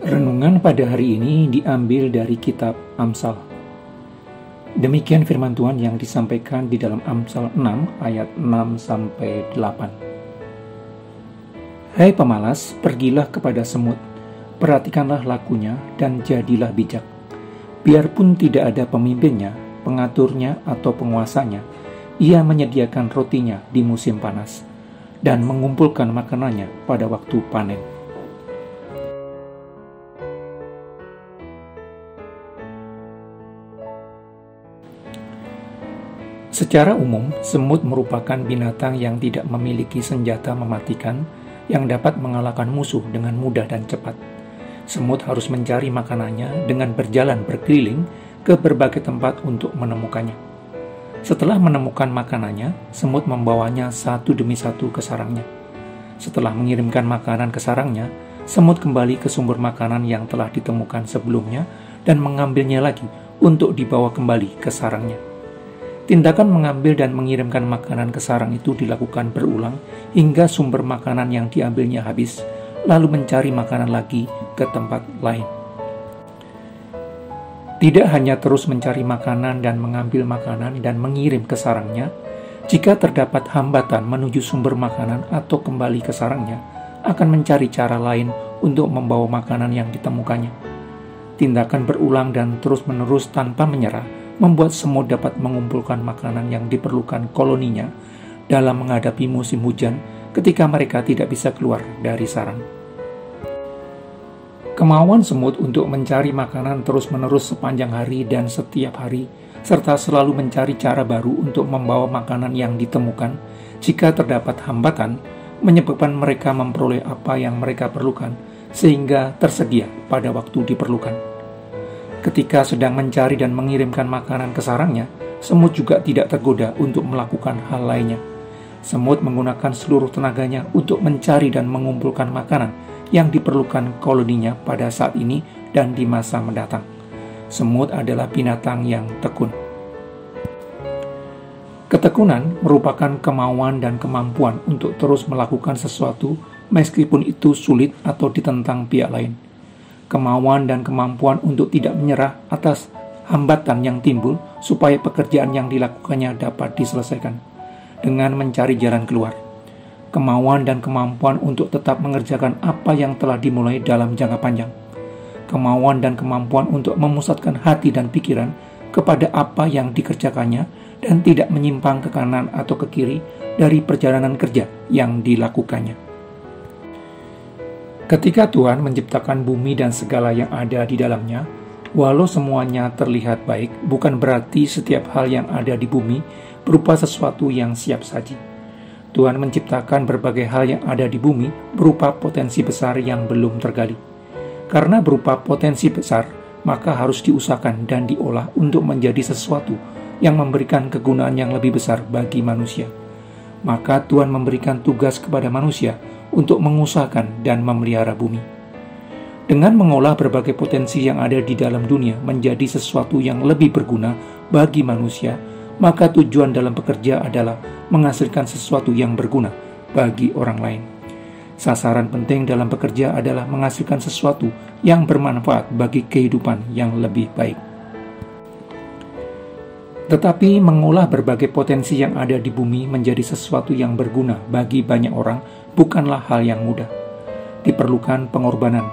Renungan pada hari ini diambil dari kitab Amsal. Demikian firman Tuhan yang disampaikan di dalam Amsal 6 ayat 6-8. Hai pemalas, pergilah kepada semut, perhatikanlah lakunya dan jadilah bijak. Biarpun tidak ada pemimpinnya, pengaturnya atau penguasanya, ia menyediakan rotinya di musim panas dan mengumpulkan makanannya pada waktu panen. Secara umum, semut merupakan binatang yang tidak memiliki senjata mematikan yang dapat mengalahkan musuh dengan mudah dan cepat. Semut harus mencari makanannya dengan berjalan berkeliling ke berbagai tempat untuk menemukannya. Setelah menemukan makanannya, semut membawanya satu demi satu ke sarangnya. Setelah mengirimkan makanan ke sarangnya, semut kembali ke sumber makanan yang telah ditemukan sebelumnya dan mengambilnya lagi untuk dibawa kembali ke sarangnya. Tindakan mengambil dan mengirimkan makanan ke sarang itu dilakukan berulang hingga sumber makanan yang diambilnya habis, lalu mencari makanan lagi ke tempat lain. Tidak hanya terus mencari makanan dan mengambil makanan dan mengirim ke sarangnya, jika terdapat hambatan menuju sumber makanan atau kembali ke sarangnya, akan mencari cara lain untuk membawa makanan yang ditemukannya. Tindakan berulang dan terus-menerus tanpa menyerah membuat semut dapat mengumpulkan makanan yang diperlukan koloninya dalam menghadapi musim hujan ketika mereka tidak bisa keluar dari sarang. Kemauan semut untuk mencari makanan terus-menerus sepanjang hari dan setiap hari, serta selalu mencari cara baru untuk membawa makanan yang ditemukan jika terdapat hambatan, menyebabkan mereka memperoleh apa yang mereka perlukan sehingga tersedia pada waktu diperlukan. Ketika sedang mencari dan mengirimkan makanan ke sarangnya, semut juga tidak tergoda untuk melakukan hal lainnya. Semut menggunakan seluruh tenaganya untuk mencari dan mengumpulkan makanan yang diperlukan koloninya pada saat ini dan di masa mendatang. Semut adalah binatang yang tekun. Ketekunan merupakan kemauan dan kemampuan untuk terus melakukan sesuatu meskipun itu sulit atau ditentang pihak lain. Kemauan dan kemampuan untuk tidak menyerah atas hambatan yang timbul supaya pekerjaan yang dilakukannya dapat diselesaikan dengan mencari jalan keluar. Kemauan dan kemampuan untuk tetap mengerjakan apa yang telah dimulai dalam jangka panjang. Kemauan dan kemampuan untuk memusatkan hati dan pikiran kepada apa yang dikerjakannya dan tidak menyimpang ke kanan atau ke kiri dari perjalanan kerja yang dilakukannya. Ketika Tuhan menciptakan bumi dan segala yang ada di dalamnya, walau semuanya terlihat baik, bukan berarti setiap hal yang ada di bumi berupa sesuatu yang siap saji. Tuhan menciptakan berbagai hal yang ada di bumi berupa potensi besar yang belum tergali. Karena berupa potensi besar, maka harus diusahakan dan diolah untuk menjadi sesuatu yang memberikan kegunaan yang lebih besar bagi manusia. Maka Tuhan memberikan tugas kepada manusia untuk mengusahakan dan memelihara bumi. Dengan mengolah berbagai potensi yang ada di dalam dunia menjadi sesuatu yang lebih berguna bagi manusia, maka tujuan dalam bekerja adalah menghasilkan sesuatu yang berguna bagi orang lain. Sasaran penting dalam bekerja adalah menghasilkan sesuatu yang bermanfaat bagi kehidupan yang lebih baik. Tetapi mengolah berbagai potensi yang ada di bumi menjadi sesuatu yang berguna bagi banyak orang bukanlah hal yang mudah. Diperlukan pengorbanan,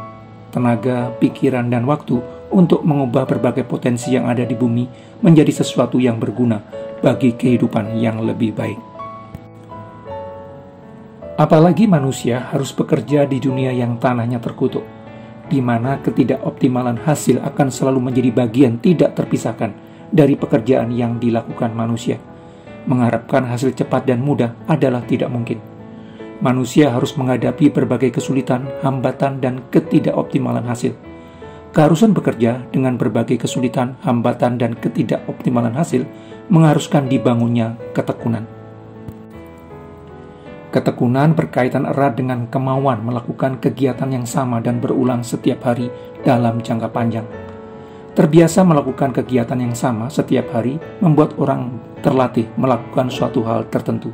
tenaga, pikiran, dan waktu untuk mengubah berbagai potensi yang ada di bumi menjadi sesuatu yang berguna bagi kehidupan yang lebih baik. Apalagi manusia harus bekerja di dunia yang tanahnya terkutuk, di mana ketidakoptimalan hasil akan selalu menjadi bagian tidak terpisahkan dari pekerjaan yang dilakukan manusia. Mengharapkan hasil cepat dan mudah adalah tidak mungkin. Manusia harus menghadapi berbagai kesulitan, hambatan, dan ketidakoptimalan hasil. Keharusan bekerja dengan berbagai kesulitan, hambatan, dan ketidakoptimalan hasil mengharuskan dibangunnya ketekunan. Ketekunan berkaitan erat dengan kemauan melakukan kegiatan yang sama dan berulang setiap hari dalam jangka panjang. Terbiasa melakukan kegiatan yang sama setiap hari membuat orang terlatih melakukan suatu hal tertentu.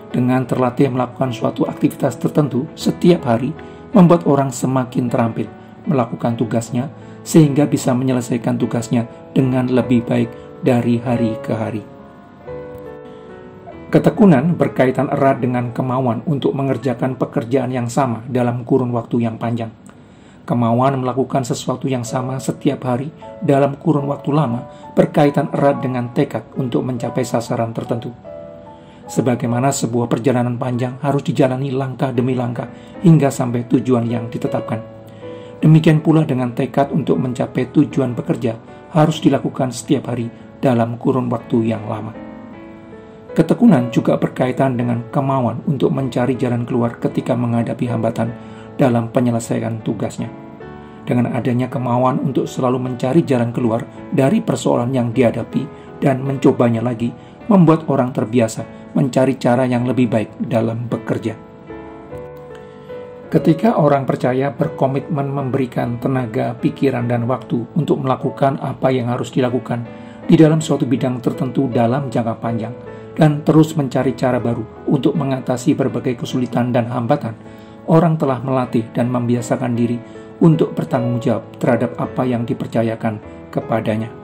Dengan terlatih melakukan suatu aktivitas tertentu setiap hari membuat orang semakin terampil melakukan tugasnya sehingga bisa menyelesaikan tugasnya dengan lebih baik dari hari ke hari. Ketekunan berkaitan erat dengan kemauan untuk mengerjakan pekerjaan yang sama dalam kurun waktu yang panjang. Kemauan melakukan sesuatu yang sama setiap hari dalam kurun waktu lama berkaitan erat dengan tekad untuk mencapai sasaran tertentu. Sebagaimana sebuah perjalanan panjang harus dijalani langkah demi langkah hingga sampai tujuan yang ditetapkan. Demikian pula dengan tekad untuk mencapai tujuan bekerja harus dilakukan setiap hari dalam kurun waktu yang lama. Ketekunan juga berkaitan dengan kemauan untuk mencari jalan keluar ketika menghadapi hambatan dalam penyelesaian tugasnya. Dengan adanya kemauan untuk selalu mencari jalan keluar dari persoalan yang dihadapi dan mencobanya lagi, membuat orang terbiasa mencari cara yang lebih baik dalam bekerja. Ketika orang percaya berkomitmen memberikan tenaga, pikiran, dan waktu untuk melakukan apa yang harus dilakukan di dalam suatu bidang tertentu dalam jangka panjang, dan terus mencari cara baru untuk mengatasi berbagai kesulitan dan hambatan, orang telah melatih dan membiasakan diri untuk bertanggung jawab terhadap apa yang dipercayakan kepadanya.